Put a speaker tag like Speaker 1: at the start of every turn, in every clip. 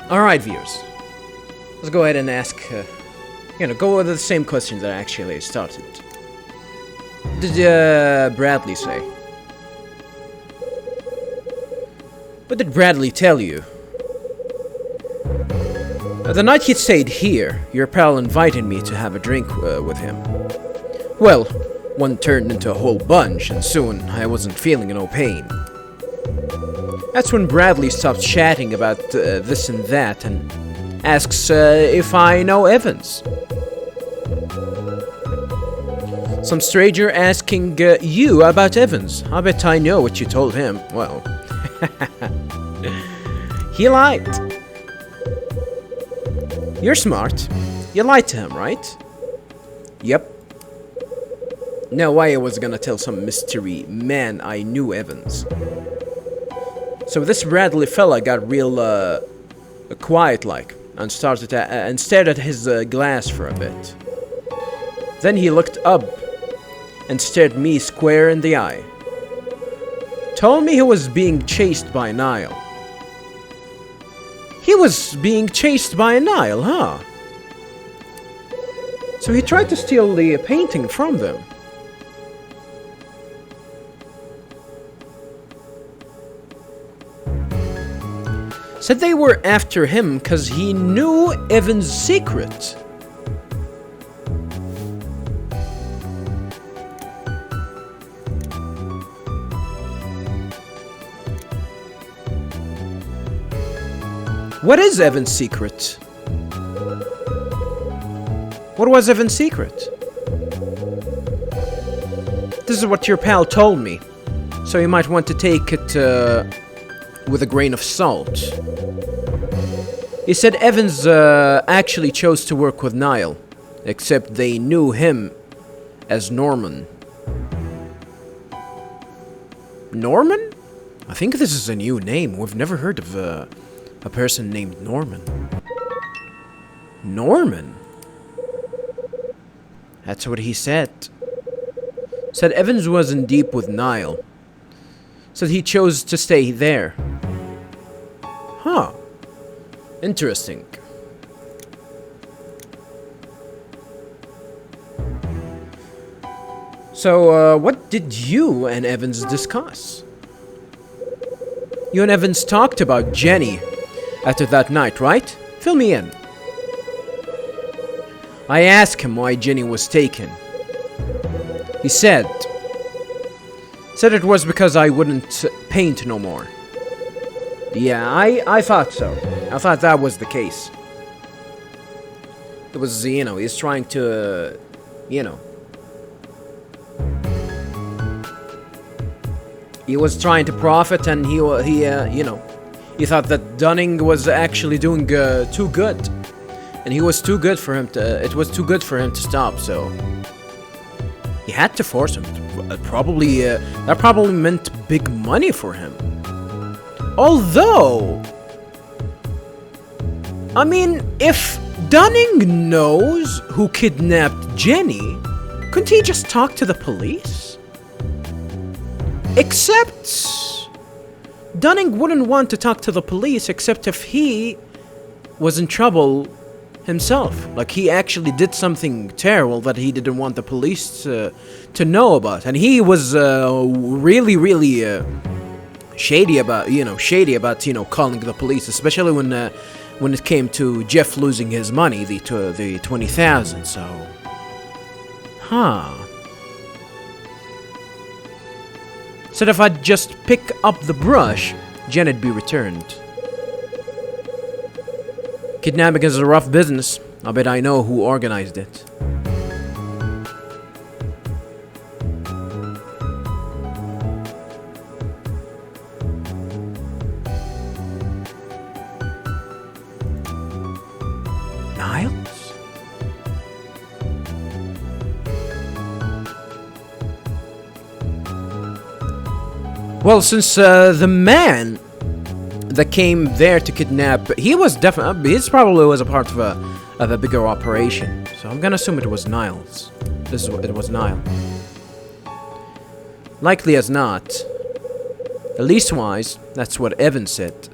Speaker 1: Alright, viewers. Let's go ahead and ask, go with the same questions that I actually started. What did Bradley say? What did Bradley tell you? The night he stayed here, your pal invited me to have a drink with him. Well, one turned into a whole bunch, and soon I wasn't feeling no pain. That's when Bradley stopped chatting about this and that and asks if I know Evans. Some stranger asking you about Evans. I bet I know what you told him. Well, he lied. You're smart. You lied to him, right? Yep. No way I was gonna tell some mystery man I knew Evans. So this Bradley fella got real quiet like and started and stared at his glass for a bit. Then he looked up and stared me square in the eye. Told me he was being chased by Niall. He was being chased by Niall, huh? So he tried to steal the painting from them. Said they were after him because he knew Evan's secret. What is Evan's secret? What was Evan's secret? This is what your pal told me, so you might want to take it with a grain of salt. He said Evans actually chose to work with Niall, except they knew him as Norman. Norman? I think this is a new name. We've never heard of a person named Norman. Norman? That's what he said. Said Evans wasn't deep with Niall. Said he chose to stay there. Huh. Interesting. So, what did you and Evans discuss? You and Evans talked about Jenny after that night, right? Fill me in. I asked him why Jenny was taken. He said it was because I wouldn't paint no more. Yeah, I thought so. I thought that was the case. It was, he's trying to, he was trying to profit, and he thought that Dunning was actually doing too good, and he was too good for him to. It was too good for him to stop, so he had to force him. That probably meant big money for him. Although, I mean, if Dunning knows who kidnapped Jenny, couldn't he just talk to the police? Except Dunning wouldn't want to talk to the police except if he was in trouble himself. Like he actually did something terrible that he didn't want the police to know about. And he was really shady about calling the police, especially when it came to Jeff losing his money, the 20,000. So, said if I'd just pick up the brush, Jen'd be returned. Kidnapping is a rough business. I bet I know who organized it. Niles? Well, since the man that came there to kidnap, he's probably was a part of a bigger operation. So I'm gonna assume it was Niles. It was Niall. Likely as not. At least wise, that's what Evan said.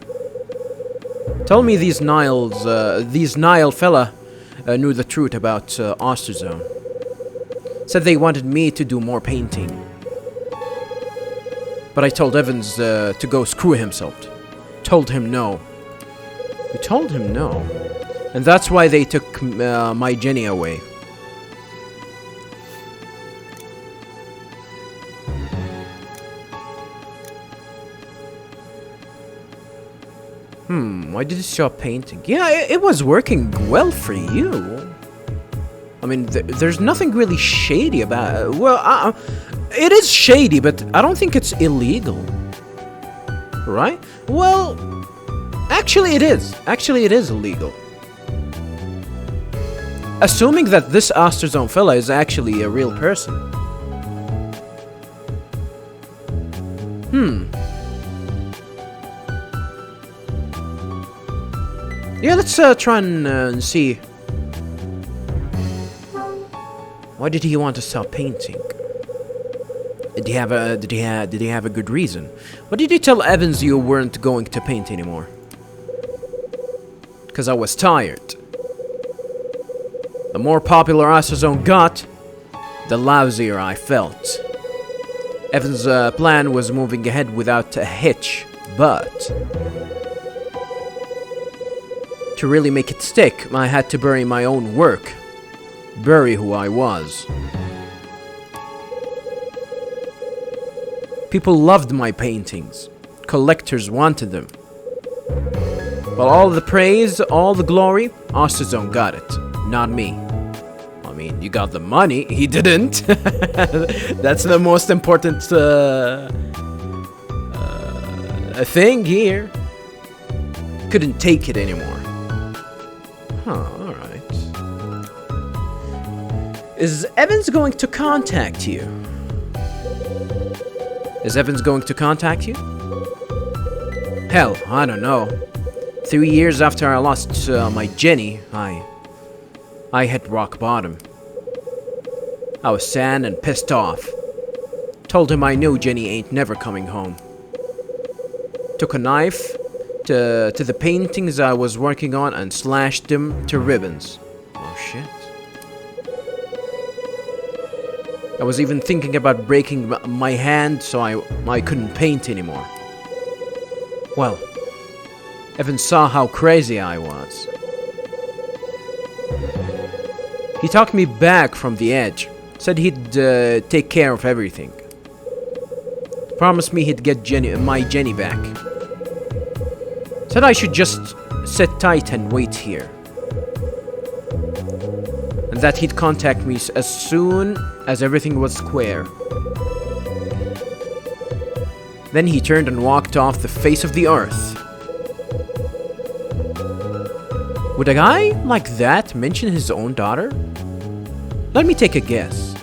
Speaker 1: Told me these Nile fella knew the truth about Osterzone. Said they wanted me to do more painting. But I told Evans to go screw himself. Told him no. You told him no? And that's why they took my Jenny away. Why did you stop painting? Yeah, it was working well for you. I mean, there's nothing really shady about it. Well, it is shady, but I don't think it's illegal. Right? Well, actually it is. Actually, it is illegal. Assuming that this Osterzone fella is actually a real person. Yeah, let's try and see. Why did he want to stop painting? Did he have a good reason? Why did you tell Evans you weren't going to paint anymore? Because I was tired. The more popular Osterzone got, the lousier I felt. Evans' plan was moving ahead without a hitch, but to really make it stick, I had to bury my own work. Bury who I was. People loved my paintings. Collectors wanted them. But all the praise, all the glory, Osterzone got it. Not me. I mean, you got the money. He didn't. That's the most important thing here. Couldn't take it anymore. Huh, alright. Is Evans going to contact you? Is Evans going to contact you? Hell, I don't know. 3 years after I lost my Jenny, I hit rock bottom. I was sad and pissed off. Told him I knew Jenny ain't never coming home. Took a knife to the paintings I was working on and slashed them to ribbons. Oh shit. I was even thinking about breaking my hand so I couldn't paint anymore. Well, Evans saw how crazy I was. He talked me back from the edge. Said he'd take care of everything. Promised me he'd get my Jenny back. Said I should just sit tight and wait here. And that he'd contact me as soon as everything was square. Then he turned and walked off the face of the earth. Would a guy like that mention his own daughter? Let me take a guess.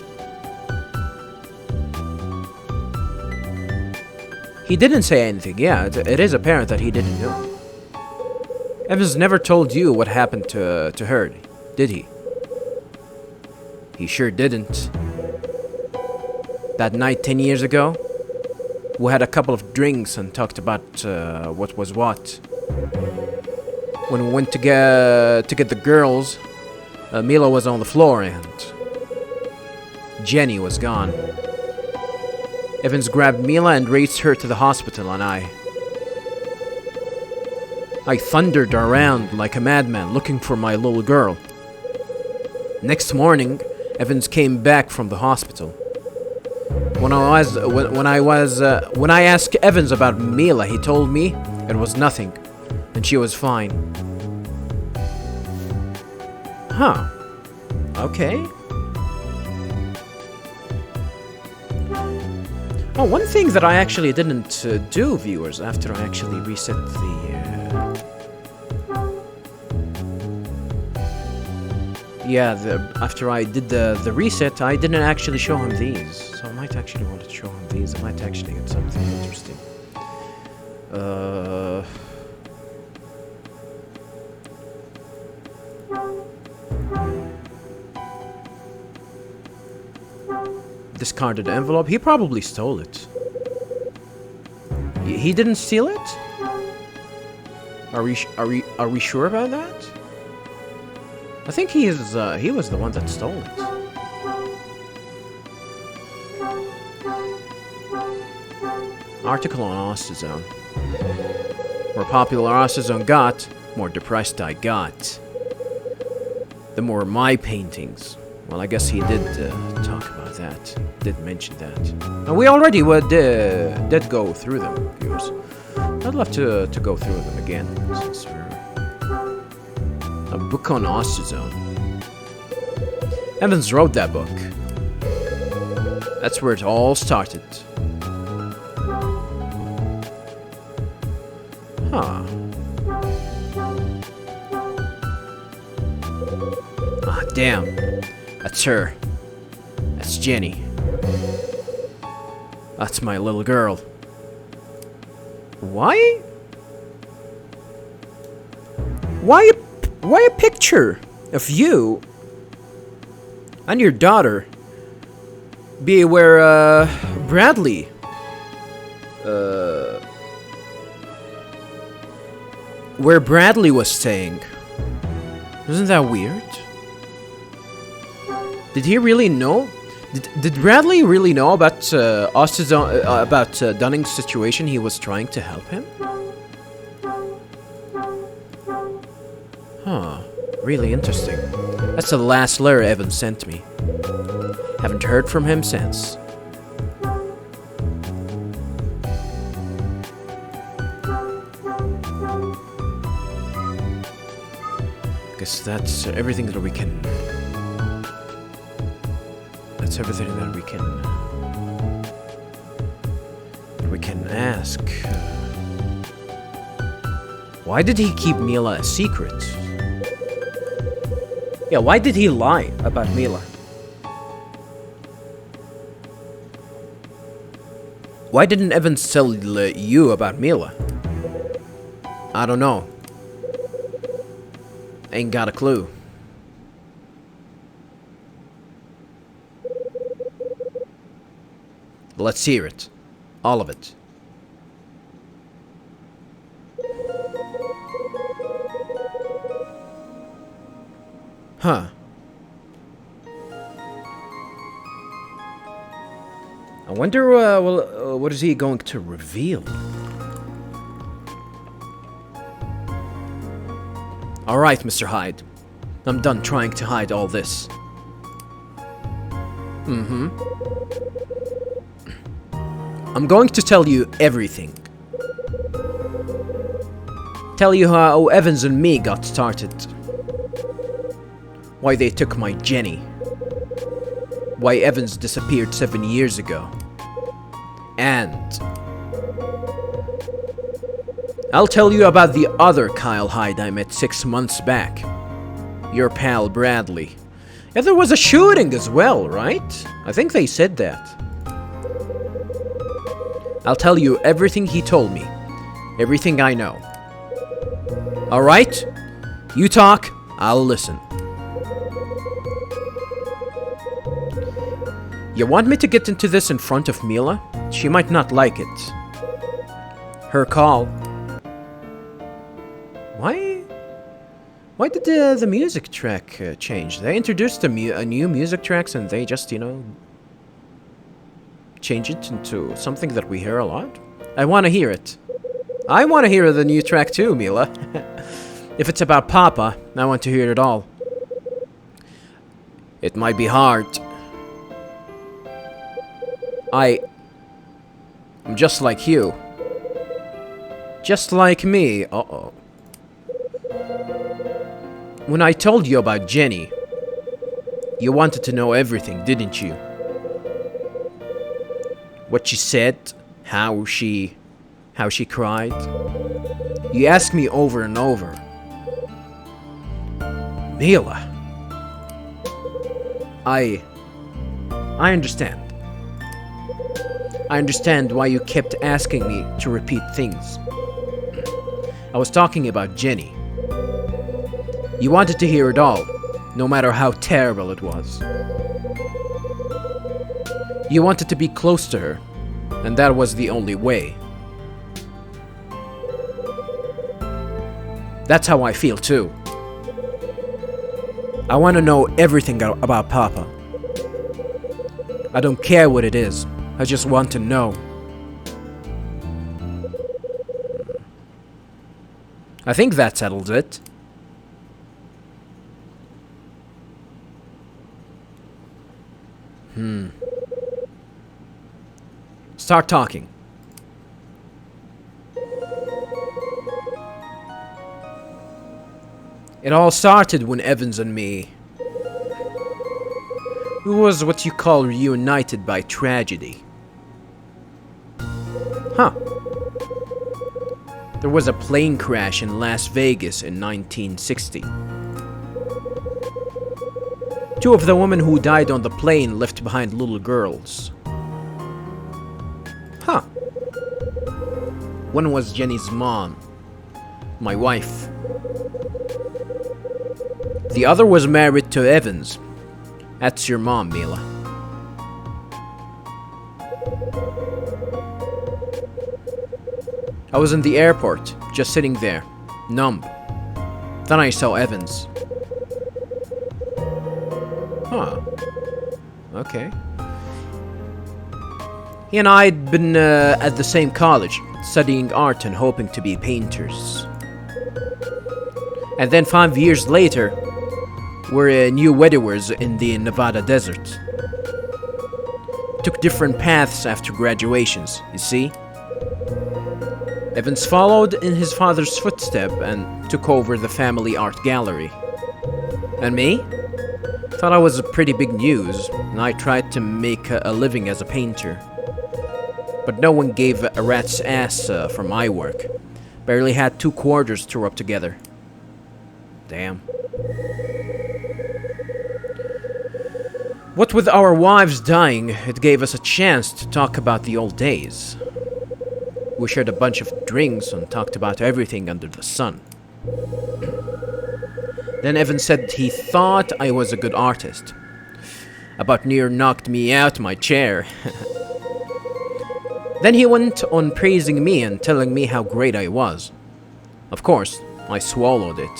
Speaker 1: He didn't say anything. Yeah, it is apparent that he didn't know. Evans never told you what happened to her, did he? He sure didn't. That night 10 years ago, we had a couple of drinks and talked about what was what. When we went to get the girls, Mila was on the floor and Jenny was gone. Evans grabbed Mila and raced her to the hospital, and I thundered around like a madman looking for my little girl. Next morning, Evans came back from the hospital. When I asked Evans about Mila, he told me it was nothing, and she was fine. Huh. Okay. Oh, one thing that I actually didn't do, viewers, after I actually reset the... after I did the reset, I didn't actually show him these. So I might actually want to show him these. I might actually get something interesting. Discarded envelope. He probably stole it. He didn't steal it? Are we sure about that? I think he was the one that stole it. Article on Ostazone. More popular Ostazone got, more depressed I got. The more my paintings. Well, I guess he did talk about that. Did mention that. And we already did go through them, viewers. I'd love to go through them again. Since we're a book on Ostazone. Evans wrote that book. That's where it all started. Huh. Ah, damn. That's her. That's Jenny. That's my little girl. Why a picture of you and your daughter be where Bradley was staying? Isn't that weird? Did he really know? Did Bradley really know about about Dunning's situation? He was trying to help him? Huh. Really interesting. That's the last letter Evan sent me. Haven't heard from him since. Guess that's everything that we can... That's everything that we can ask. Why did he keep Mila a secret? Yeah, why did he lie about Mila? Why didn't Evans tell you about Mila? I don't know. Ain't got a clue. Let's hear it. All of it. Huh. I wonder, what is he going to reveal? Alright, Mr. Hyde. I'm done trying to hide all this. I'm going to tell you everything. Tell you how Evans and me got started. Why they took my Jenny. Why Evans disappeared 7 years ago. And I'll tell you about the other Kyle Hyde I met 6 months back. Your pal Bradley. Yeah, there was a shooting as well, right? I think they said that. I'll tell you everything he told me. Everything I know. Alright? You talk, I'll listen. You want me to get into this in front of Mila? She might not like it. Her call. Why did the music track change? They introduced a new music tracks and they just, change it into something that we hear a lot? I want to hear it. I want to hear the new track too, Mila. If it's about Papa, I want to hear it all. It might be hard. I'm just like you. Just like me. Uh-oh. When I told you about Jenny, you wanted to know everything, didn't you? What she said, how she cried. You asked me over and over. Mila. I understand. I understand why you kept asking me to repeat things. I was talking about Jenny. You wanted to hear it all, no matter how terrible it was. You wanted to be close to her, and that was the only way. That's how I feel too. I want to know everything about Papa. I don't care what it is. I just want to know. I think that settles it. Start talking. It all started when Evans and me... It was what you call reunited by tragedy. Huh. There was a plane crash in Las Vegas in 1960. Two of the women who died on the plane left behind little girls. Huh. One was Jenny's mom, my wife. The other was married to Evans. That's your mom, Mila. I was in the airport, just sitting there, numb. Then I saw Evans. Huh. Okay. He and I'd been at the same college, studying art and hoping to be painters. And then 5 years later, we're new widowers in the Nevada desert. Took different paths after graduations, you see? Evans followed in his father's footsteps and took over the family art gallery. And me? Thought I was pretty big news, and I tried to make a living as a painter. But no one gave a rat's ass for my work. Barely had 2 quarters to rub together. Damn. What with our wives dying, it gave us a chance to talk about the old days. We shared a bunch of drinks and talked about everything under the sun. Then Evan said he thought I was a good artist. About near knocked me out my chair. Then he went on praising me and telling me how great I was. Of course, I swallowed it.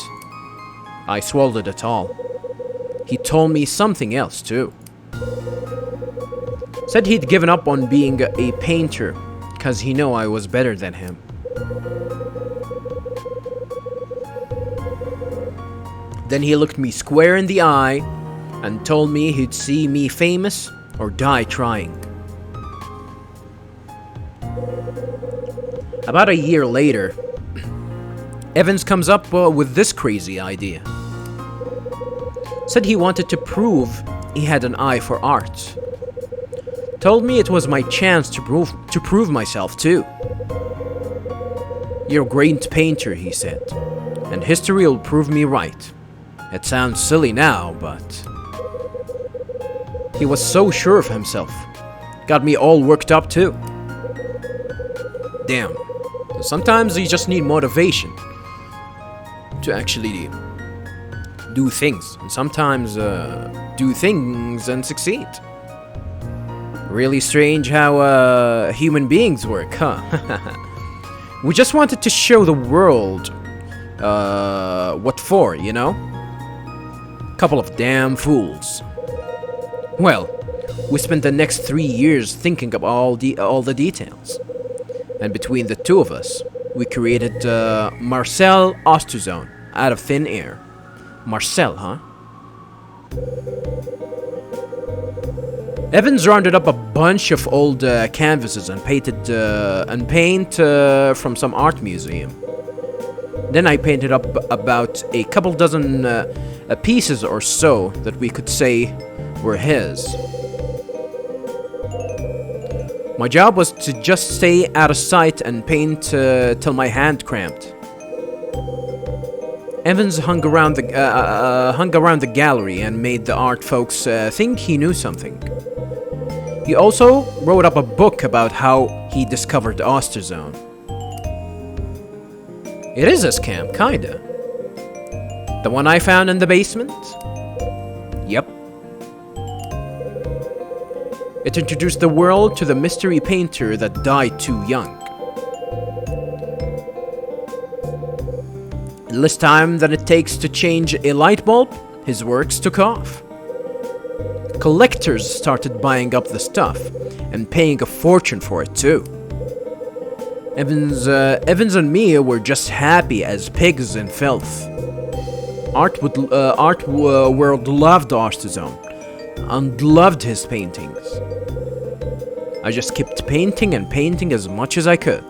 Speaker 1: I swallowed it all. He told me something else too. Said he'd given up on being a painter because he knew I was better than him. Then he looked me square in the eye and told me he'd see me famous or die trying. About a year later, Evans comes up with this crazy idea. Said he wanted to prove he had an eye for art. Told me it was my chance to prove myself too. You're a great painter, he said, and history will prove me right. It sounds silly now, but... He was so sure of himself. Got me all worked up too. Damn. Sometimes you just need motivation to actually do things. And sometimes do things and succeed. Really strange how human beings work, huh? We just wanted to show the world what for, you know? Couple of damn fools. Well, we spent the next 3 years thinking of all the details. And between the two of us, we created Marcel Osterzone out of thin air. Marcel, huh? Evans rounded up a bunch of old canvases and paint from some art museum. Then I painted up about a couple dozen pieces or so that we could say were his. My job was to just stay out of sight and paint till my hand cramped. Evans hung around the gallery and made the art folks think he knew something. He also wrote up a book about how he discovered Osterzone. It is a scam, kinda. The one I found in the basement? Yep. It introduced the world to the mystery painter that died too young. In less time than it takes to change a light bulb, his works took off. Collectors started buying up the stuff and paying a fortune for it too. Evans and me were just happy as pigs in filth. Art world loved Osterzone and loved his paintings. I just kept painting and painting as much as I could.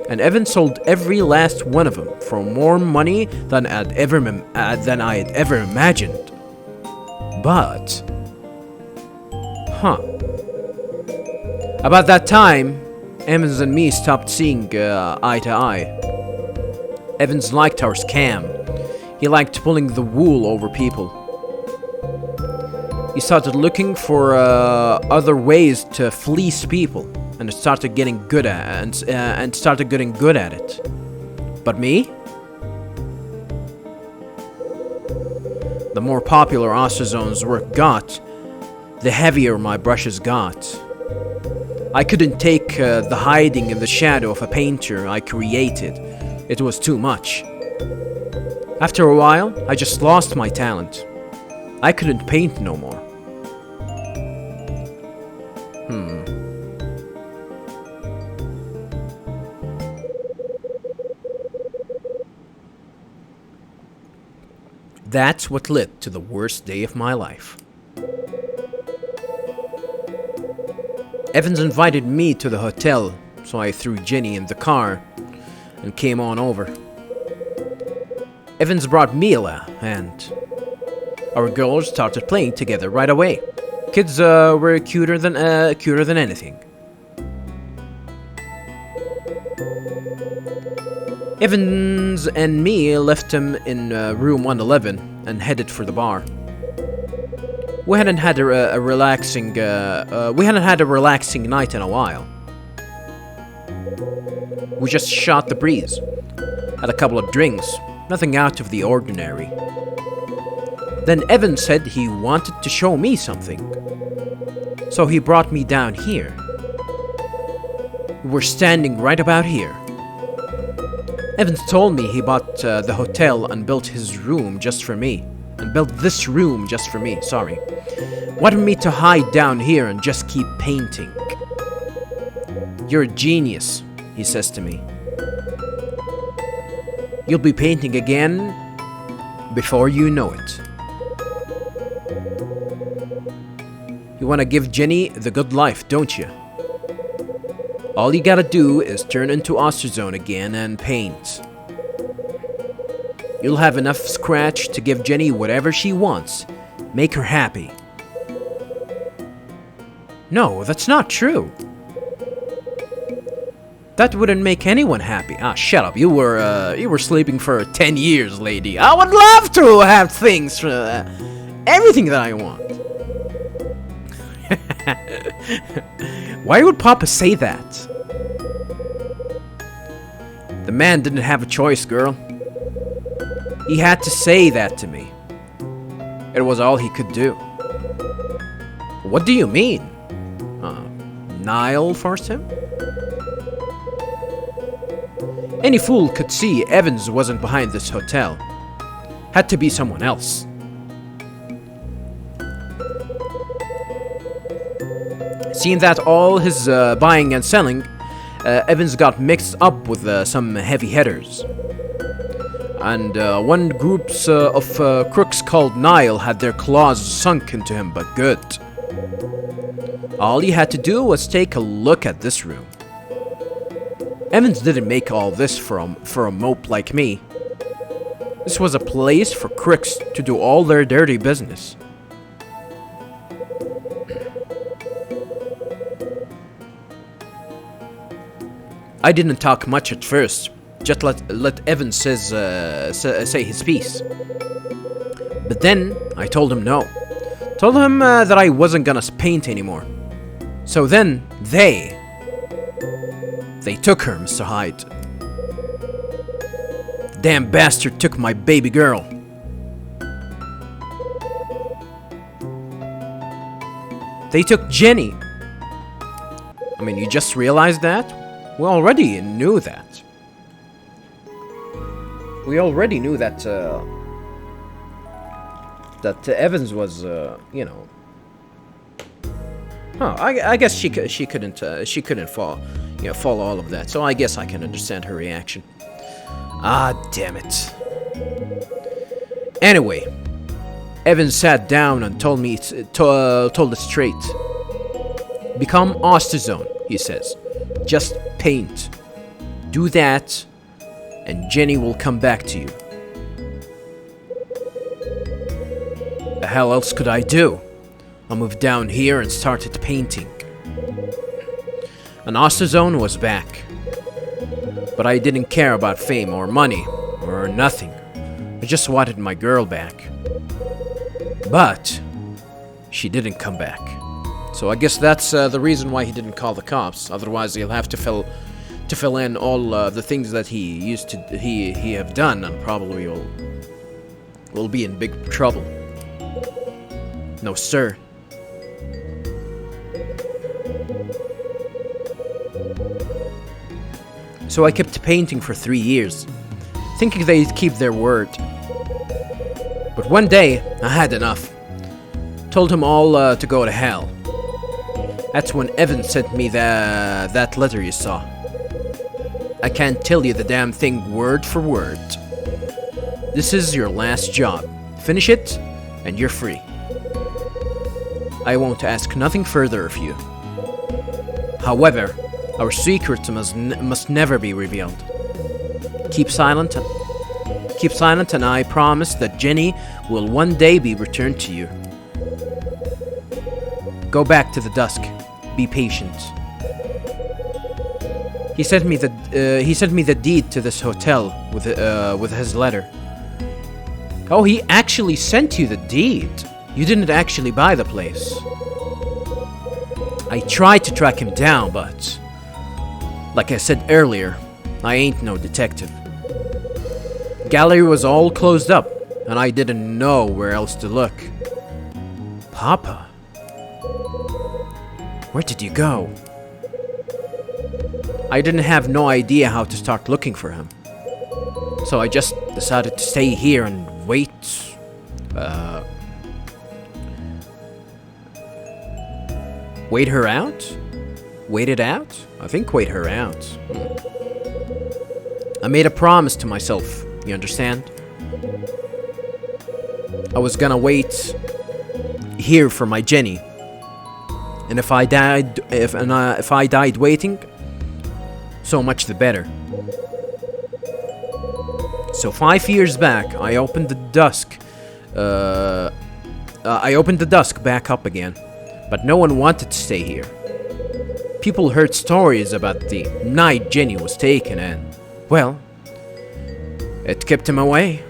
Speaker 1: And Evan sold every last one of them for more money than I had ever imagined. But, about that time, Evans and me stopped seeing eye to eye. Evans liked our scam. He liked pulling the wool over people. He started looking for other ways to fleece people. And started getting good at it. But me? The more popular Osterzone's work got, the heavier my brushes got. I couldn't take the hiding in the shadow of a painter I created. It was too much. After a while, I just lost my talent. I couldn't paint no more. That's what led to the worst day of my life. Evans invited me to the hotel, so I threw Jenny in the car and came on over. Evans brought Mila, and our girls started playing together right away. Kids were cuter than anything. Evans and me left him in room 111 and headed for the bar. We hadn't had a relaxing night in a while. We just shot the breeze, had a couple of drinks, nothing out of the ordinary. Then Evans said he wanted to show me something, so he brought me down here. We were standing right about here. Evans told me he bought the hotel and built his room just for me. Sorry. Wanted me to hide down here and just keep painting. You're a genius, he says to me. You'll be painting again before you know it. You want to give Jenny the good life, don't you? All you gotta do is turn into Osterzone again and paint. You'll have enough scratch to give Jenny whatever she wants. Make her happy. No, that's not true. That wouldn't make anyone happy. Ah, shut up. You were sleeping for 10 years, lady. I would love to have things, everything that I want. Why would Papa say that? The man didn't have a choice, girl. He had to say that to me. It was all he could do. What do you mean? Niall forced him? Any fool could see Evans wasn't behind this hotel. Had to be someone else. Seeing that all his buying and selling, Evans got mixed up with some heavy hitters. And one group of crooks called Niall had their claws sunk into him, but good. All he had to do was take a look at this room. Evans didn't make all this for a mope like me. This was a place for crooks to do all their dirty business. I didn't talk much at first, just let Evans say his piece. But then I told him no. Told him that I wasn't gonna paint anymore. So then they took her, Mr. Hyde. The damn bastard took my baby girl. They took Jenny. I mean, you just realized that? We already knew that. We already knew that Evans was, you know. Huh? I guess she couldn't follow all of that. So I guess I can understand her reaction. Ah, damn it. Anyway, Evans sat down and told it straight. Become Osterzone, he says. Just paint. Do that, and Jenny will come back to you. The hell else could I do? I moved down here and started painting. And Osterzone was back. But I didn't care about fame or money or nothing. I just wanted my girl back. But she didn't come back. So I guess that's the reason why he didn't call the cops. Otherwise, he'll have to fill in all the things that he have done, and probably will be in big trouble. No, sir. So I kept painting for 3 years, thinking they'd keep their word. But one day, I had enough. Told them all to go to hell. That's when Evan sent me that letter you saw. I can't tell you the damn thing word for word. This is your last job. Finish it, and you're free. I won't ask nothing further of you. However, our secrets must never be revealed. Keep silent, and I promise that Jenny will one day be returned to you. Go back to the Dusk. Be patient. He sent me the deed to this hotel with his letter. Oh, he actually sent you the deed. You didn't actually buy the place. I tried to track him down, but like I said earlier, I ain't no detective. Gallery was all closed up, and I didn't know where else to look. Papa, where did you go? I didn't have no idea how to start looking for him. So I just decided to stay here and wait. Wait her out? Wait it out? I think wait her out. I made a promise to myself, you understand? I was gonna wait here for my Jenny. And if I died waiting, so much the better. So 5 years back, I opened the Dusk. I opened the Dusk back up again, but no one wanted to stay here. People heard stories about the night Jenny was taken, and well, it kept him away.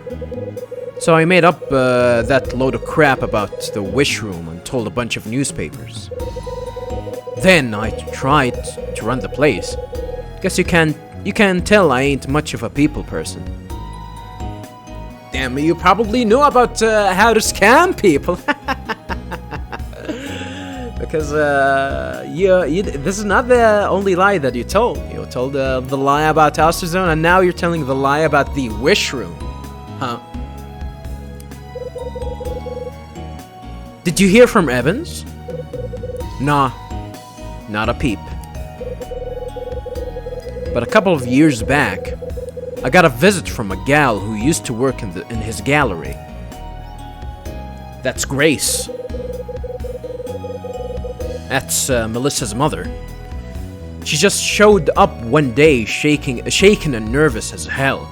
Speaker 1: So I made up that load of crap about the wish room and told a bunch of newspapers. Then I tried to run the place. Guess you can tell I ain't much of a people person. Damn, you probably knew about how to scam people. Because this is not the only lie that you told. You told the lie about Osterzone, and now you're telling the lie about the wish room. Huh? Did you hear from Evans? Nah, not a peep. But a couple of years back, I got a visit from a gal who used to work in his gallery. That's Grace. That's Melissa's mother. She just showed up one day shaking and nervous as hell.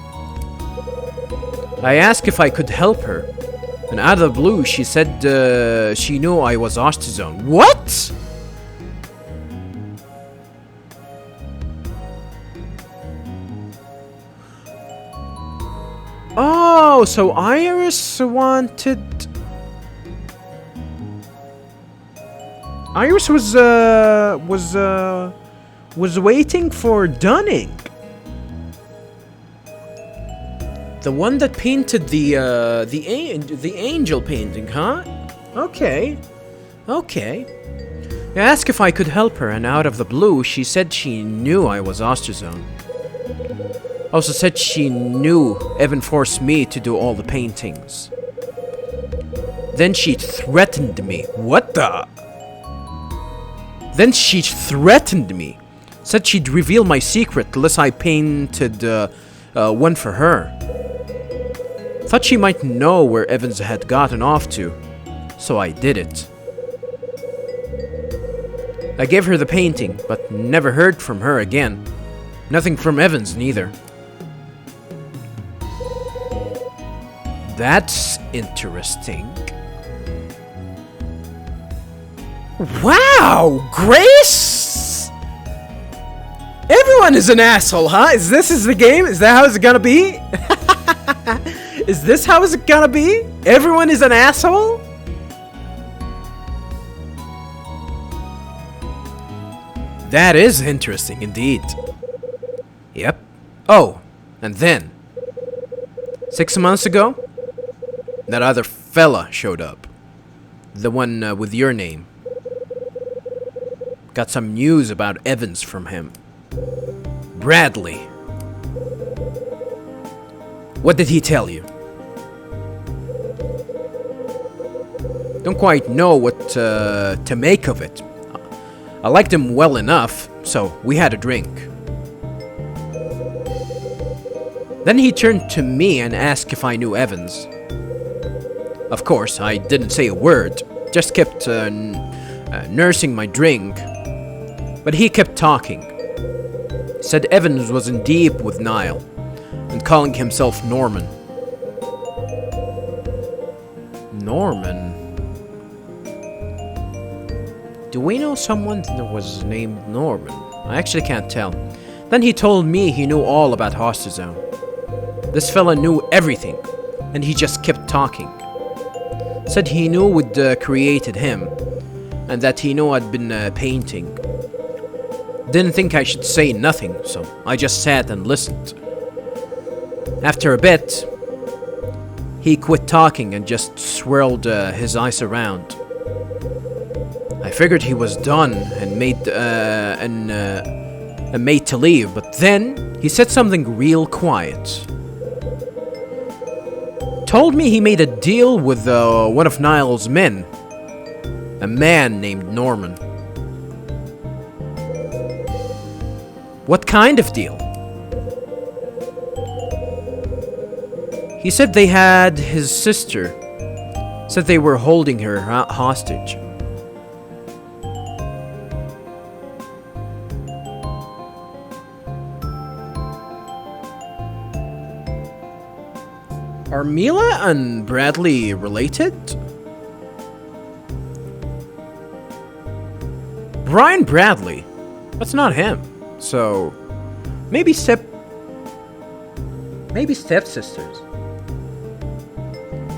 Speaker 1: I asked if I could help her, and out of the blue she said she knew I was Osterzone. What? Oh, so Iris was waiting for Dunning. The one that painted the angel painting, huh? Okay. I asked if I could help her, and out of the blue, she said she knew I was Osterzone. Also said she knew Evan forced me to do all the paintings. Then she threatened me. What the? Then she threatened me. Said she'd reveal my secret unless I painted one for her. Thought she might know where Evans had gotten off to, so I did it. I gave her the painting, but never heard from her again. Nothing from Evans, neither. That's interesting. Wow, Grace! Everyone is an asshole, huh? Is the game? Is that how it's gonna be? Is this how it's gonna be? Everyone is an asshole? That is interesting indeed. Yep. Oh, and then 6 months ago, that other fella showed up. The one with your name. Got some news about Evans from him. Bradley. What did he tell you? Don't quite know what to make of it. I liked him well enough, so we had a drink. Then he turned to me and asked if I knew Evans. Of course, I didn't say a word, just kept nursing my drink. But he kept talking. Said Evans was in deep with Niall, and calling himself Norman. Norman? Do we know someone that was named Norman? I actually can't tell. Then he told me he knew all about Hostazone. This fella knew everything, and he just kept talking. Said he knew what created him, and that he knew I'd been painting. Didn't think I should say nothing, so I just sat and listened. After a bit, he quit talking and just swirled his eyes around. I figured he was done and made to leave, but then he said something real quiet. Told me he made a deal with one of Niall's men, a man named Norman. What kind of deal? He said they had his sister. Said they were holding her hostage. Are Mila and Bradley related? Brian Bradley? That's not him. So, maybe stepsisters.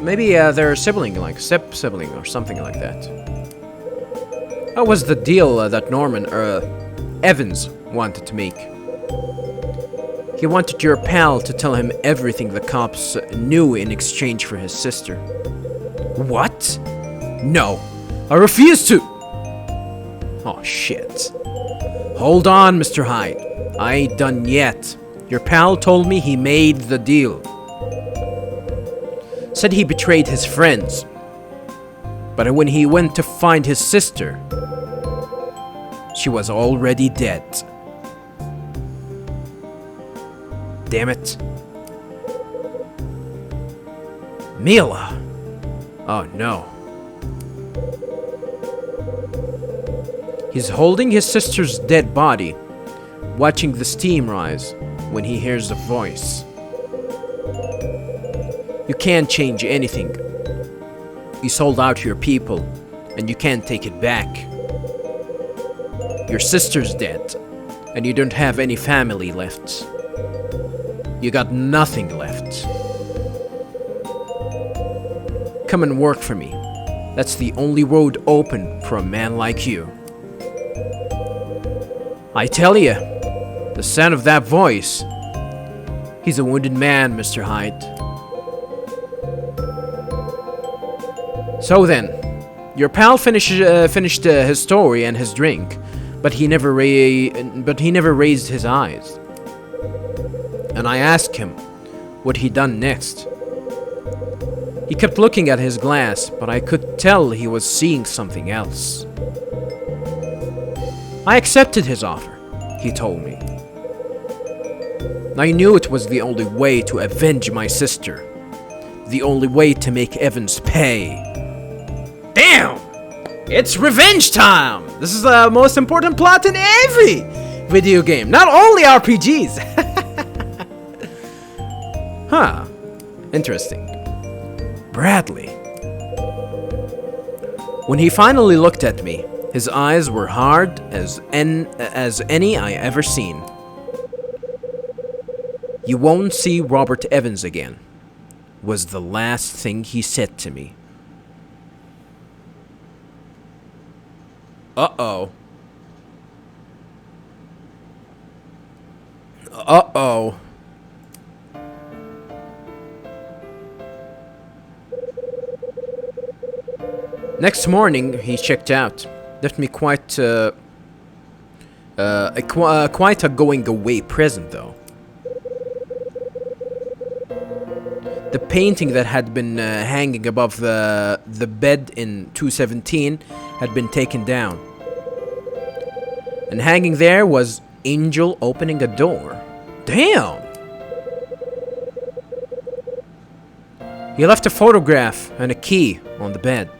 Speaker 1: Maybe they're a sibling, like step-sibling or something like that. That was the deal that Evans wanted to make. He wanted your pal to tell him everything the cops knew in exchange for his sister. What? No, I refuse to! Oh shit. Hold on, Mr. Hyde. I ain't done yet. Your pal told me he made the deal. Said he betrayed his friends. But when he went to find his sister, she was already dead. Damn it. Mila. Oh no. He's holding his sister's dead body, watching the steam rise when he hears the voice. You can't change anything. You sold out your people, and you can't take it back. Your sister's dead, and you don't have any family left. You got nothing left. Come and work for me. That's the only road open for a man like you. I tell you, the sound of that voice. He's a wounded man, Mr. Hyde. So then, your pal finished his story and his drink, but he never raised his eyes. and I asked him what he'd done next. He kept looking at his glass, but I could tell he was seeing something else. I accepted his offer, he told me. I knew it was the only way to avenge my sister. The only way to make Evans pay. Damn! It's revenge time! This is the most important plot in every video game, not only RPGs. Huh. Interesting. Bradley. When he finally looked at me, his eyes were hard as any I ever seen. "You won't see Robert Evans again," was the last thing he said to me. Uh-oh. Uh-oh. Next morning, he checked out. Left me quite a going-away present, though. The painting that had been hanging above the bed in 217 had been taken down. And hanging there was Angel opening a door. Damn! He left a photograph and a key on the bed.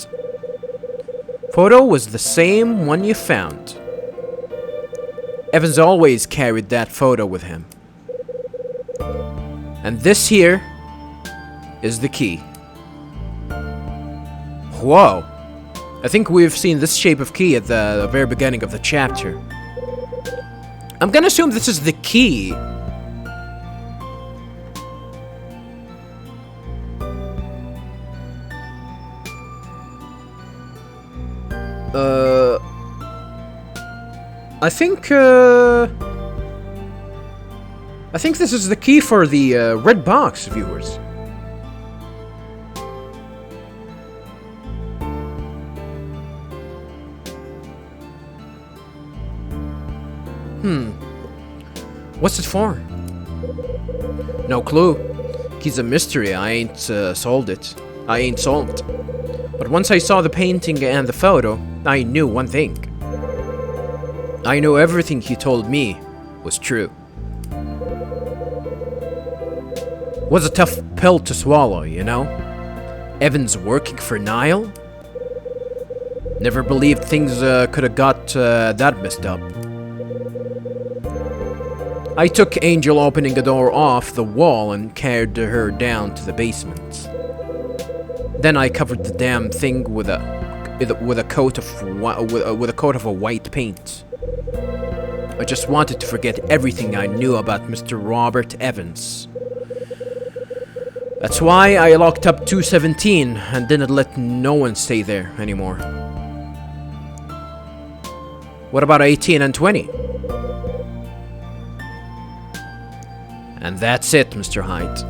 Speaker 1: Photo was the same one you found. Evans always carried that photo with him. And this here is the key. Whoa. I think we've seen this shape of key at the very beginning of the chapter. I'm gonna assume this is the key. I think this is the key for the red box, viewers. What's it for? No clue. Key's a mystery. I ain't solved it. But once I saw the painting and the photo, I knew one thing. I knew everything he told me was true. Was a tough pill to swallow, you know? Evans working for Niall? Never believed things could have got that messed up. I took Angel opening a door off the wall and carried her down to the basement. Then I covered the damn thing with a coat of a white paint. I just wanted to forget everything I knew about Mr. Robert Evans. That's why I locked up 217 and didn't let no one stay there anymore. What about 18 and 20? And that's it, Mr. Hyde.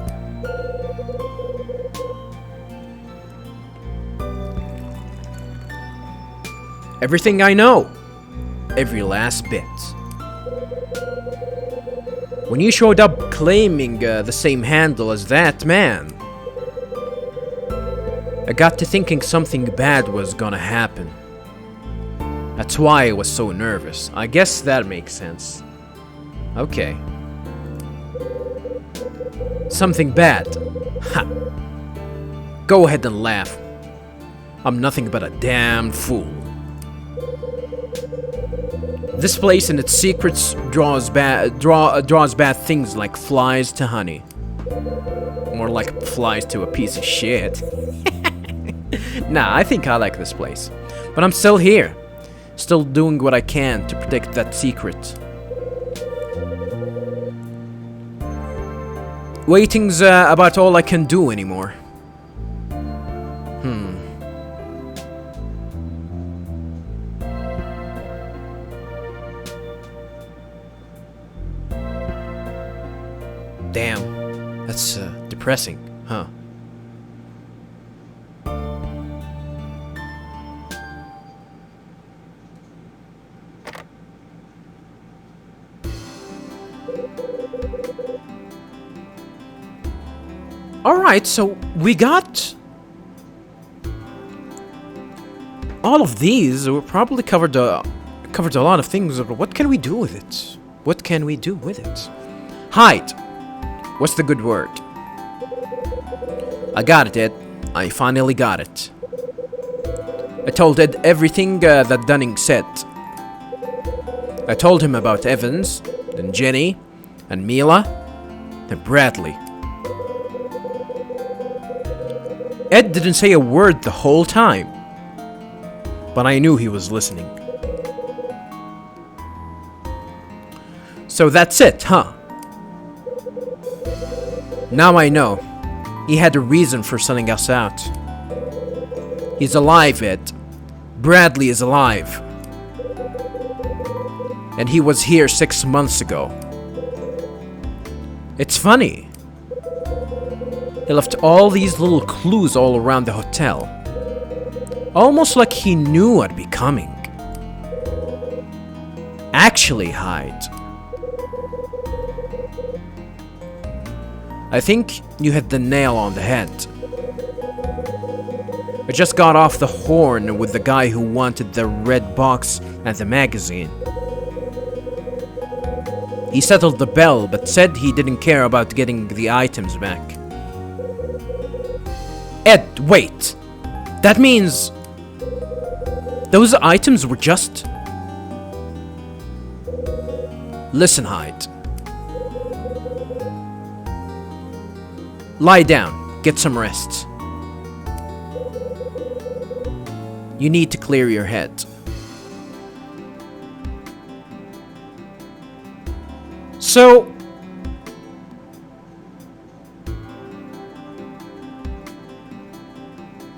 Speaker 1: Everything I know. Every last bit. When you showed up claiming the same handle as that man, I got to thinking something bad was gonna happen. That's why I was so nervous. I guess that makes sense. Okay. Something bad. Ha! Go ahead and laugh. I'm nothing but a damn fool. This place and its secrets draws bad things like flies to honey. More like flies to a piece of shit. Nah, I think I like this place. But I'm still here. Still doing what I can to protect that secret. Waiting's about all I can do anymore. Damn, that's depressing, huh? Alright, so we got... all of these. We probably covered a lot of things. What can we do with it? What can we do with it? Hide. What's the good word? I got it, Ed. I finally got it. I told Ed everything that Dunning said. I told him about Evans, and Jenny, and Mila, and Bradley. Ed didn't say a word the whole time, but I knew he was listening. So that's it, huh? Now I know. He had a reason for sending us out. He's alive, Ed. Bradley is alive. And he was here 6 months ago. It's funny. He left all these little clues all around the hotel. Almost like he knew I'd be coming. Actually, Hyde, I think you hit the nail on the head. I just got off the horn with the guy who wanted the red box and the magazine. He settled the bill, but said he didn't care about getting the items back. Ed, wait! That means... those items were just... Listen, Hyde. Lie down. Get some rest. You need to clear your head. So...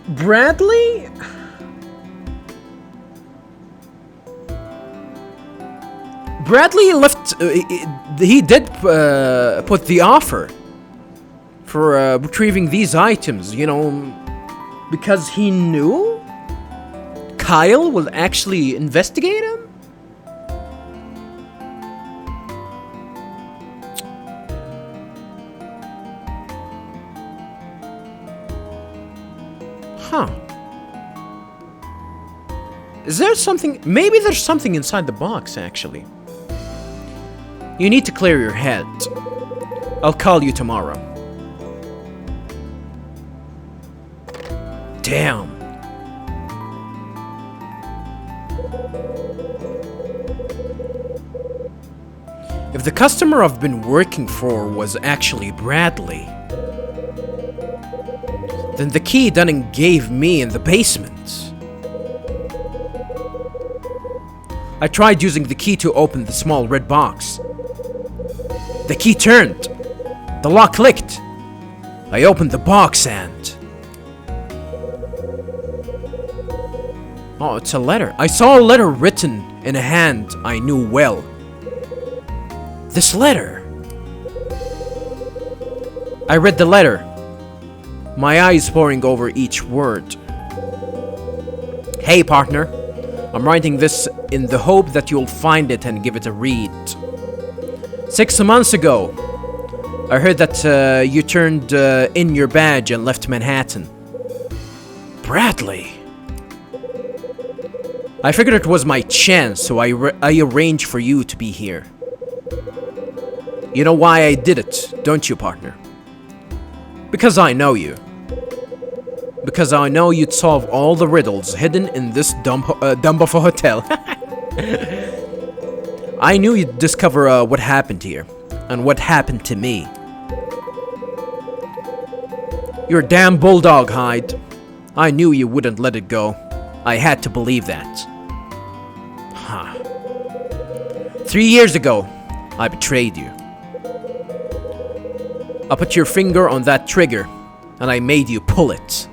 Speaker 1: Bradley? Bradley left... he did put the offer for retrieving these items, you know, because he knew Kyle would actually investigate him? Huh. Is there something... maybe there's something inside the box, actually. You need to clear your head. I'll call you tomorrow. Damn. If the customer I've been working for was actually Bradley, then the key Dunning gave me in the basement. I tried using the key to open the small red box. The key turned. The lock clicked. I opened the box and... oh, it's a letter. I saw a letter written in a hand I knew well. This letter. I read the letter, my eyes poring over each word. Hey, partner. I'm writing this in the hope that you'll find it and give it a read. 6 months ago, I heard that you turned in your badge and left Manhattan. Bradley. I figured it was my chance, so I arranged for you to be here. You know why I did it, don't you, partner? Because I know you. Because I know you'd solve all the riddles hidden in this dumb of a hotel. I knew you'd discover what happened here, and what happened to me. You're a damn bulldog, Hyde. I knew you wouldn't let it go. I had to believe that. Huh. 3 years ago, I betrayed you. I put your finger on that trigger, and I made you pull it.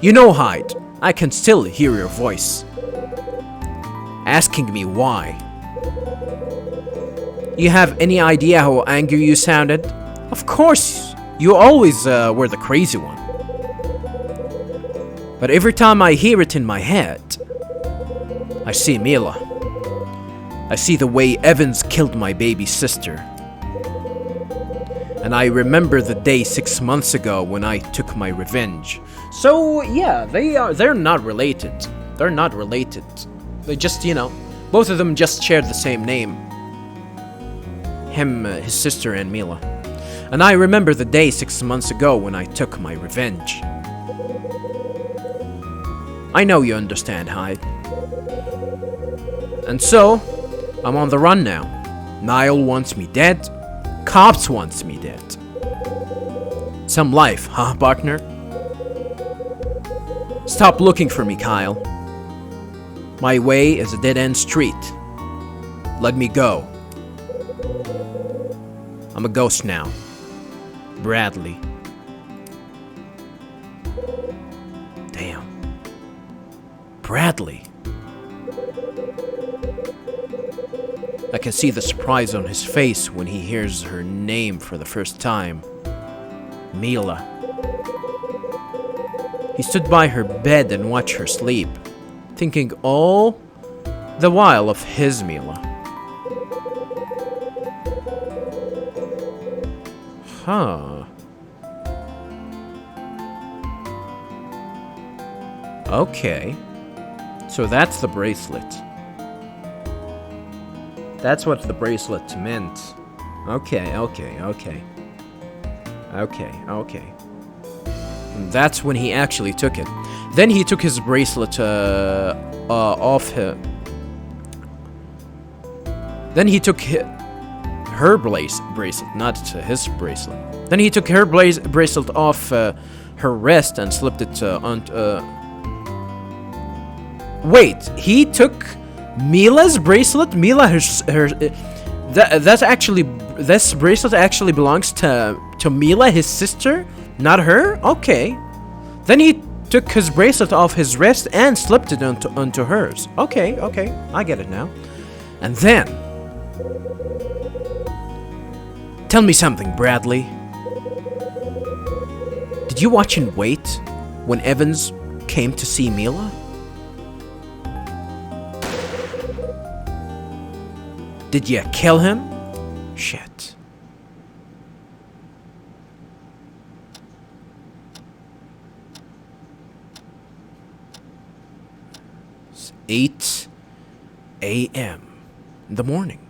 Speaker 1: You know, Hyde, I can still hear your voice, asking me why. You have any idea how angry you sounded? Of course, you always were the crazy one. But every time I hear it in my head, I see Mila. I see the way Evans killed my baby sister. And I remember the day 6 months ago when I took my revenge. So, yeah, they're not related. They're not related. They just, you know, both of them just share the same name. Him, his sister, and Mila. And I remember the day 6 months ago when I took my revenge. I know you understand, Hyde. And so, I'm on the run now. Niall wants me dead. Cops wants me dead. Some life, huh, partner? Stop looking for me, Kyle. My way is a dead-end street. Let me go. I'm a ghost now. Bradley. Damn. Bradley. I can see the surprise on his face when he hears her name for the first time. Mila. He stood by her bed and watched her sleep, thinking all the while of his Mila. Huh. Okay. So that's the bracelet. That's what the bracelet meant. Okay. And that's when he actually took it. Then he took his bracelet off him. Then he took her bracelet, not his bracelet. Then he took her bracelet off her wrist and slipped it onto. Wait, he took Mila's bracelet? Mila, that's actually, this bracelet actually belongs to Mila, his sister, not her? Okay. Then he took his bracelet off his wrist and slipped it onto hers. Okay, I get it now. And then, tell me something, Bradley. Did you watch and wait when Evans came to see Mila? Did you kill him? Shit. It's 8 a.m. in the morning.